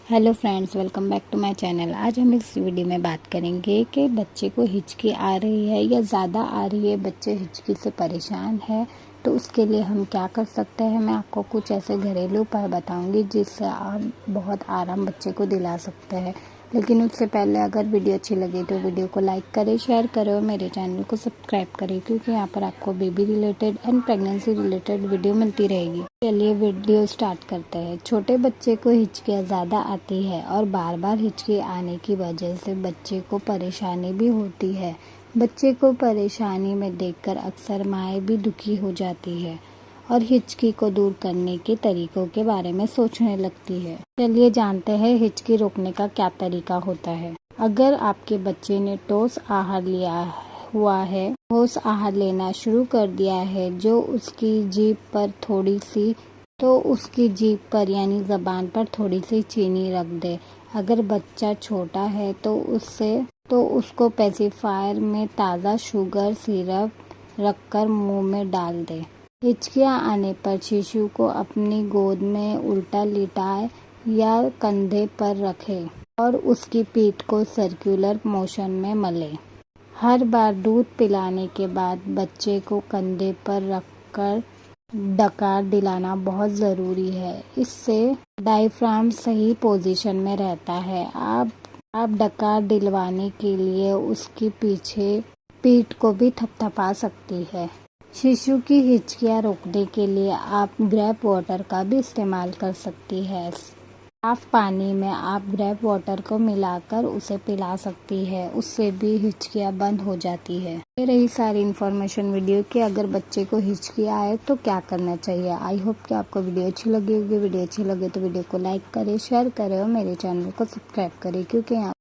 Hello friends, welcome back to my channel. आज हम इस वीडियो में बात करेंगे कि बच्चे को हिचकी आ रही है या ज़्यादा आ रही है, बच्चे हिचकी से परेशान है तो उसके लिए हम क्या कर सकते हैं। मैं आपको कुछ ऐसे घरेलू उपाय बताऊंगी जिससे आप बहुत आराम बच्चे को दिला सकते हैं। लेकिन उससे पहले अगर वीडियो अच्छी लगे तो वीडियो को लाइक करें, शेयर करें और मेरे चैनल को सब्सक्राइब करें, क्योंकि यहाँ पर आपको baby related and pregnancy related video मिलती रहेगी। चलिए वीडियो स्टार्ट करते हैं। छोटे बच्चे को हिचकियाँ ज़्यादा आती है और बार बार हिचकी आने की वजह से बच्चे को परेशानी भी होती है। बच्चे को परेशानी में देखकर अक्सर माएँ भी दुखी हो जाती है और हिचकी को दूर करने के तरीकों के बारे में सोचने लगती है। चलिए जानते हैं हिचकी रोकने का क्या तरीका होता है। अगर आपके बच्चे ने ठोस आहार लिया हुआ है, ठोस आहार लेना शुरू कर दिया है, जो उसकी जीभ पर उसकी जीभ पर यानी ज़बान पर थोड़ी सी चीनी रख दे। अगर बच्चा छोटा है तो उसको पेसिफायर में ताज़ा शुगर सिरप रखकर मुंह में डाल दे। हिचकियाँ आने पर शिशु को अपनी गोद में उल्टा लिटाए या कंधे पर रखें और उसकी पीठ को सर्कुलर मोशन में मले। हर बार दूध पिलाने के बाद बच्चे को कंधे पर रखकर डकार दिलाना बहुत ज़रूरी है। इससे डायफ्राम सही पोजीशन में रहता है। आप डकार दिलवाने के लिए उसकी पीठ को भी थपथपा सकती है। शिशु की हिचकियाँ रोकने के लिए आप ग्रेप वाटर का भी इस्तेमाल कर सकती है। साफ पानी में आप ग्रेप वाटर को मिलाकर उसे पिला सकती है, उससे भी हिचकियाँ बंद हो जाती है। ये रही सारी इन्फॉर्मेशन वीडियो की। अगर बच्चे को हिचकी आए तो क्या करना चाहिए। आई होप कि आपको वीडियो अच्छी लगी होगी। वीडियो अच्छी लगे तो वीडियो को लाइक करें, शेयर करें और मेरे चैनल को सब्सक्राइब करें, क्योंकि यहाँ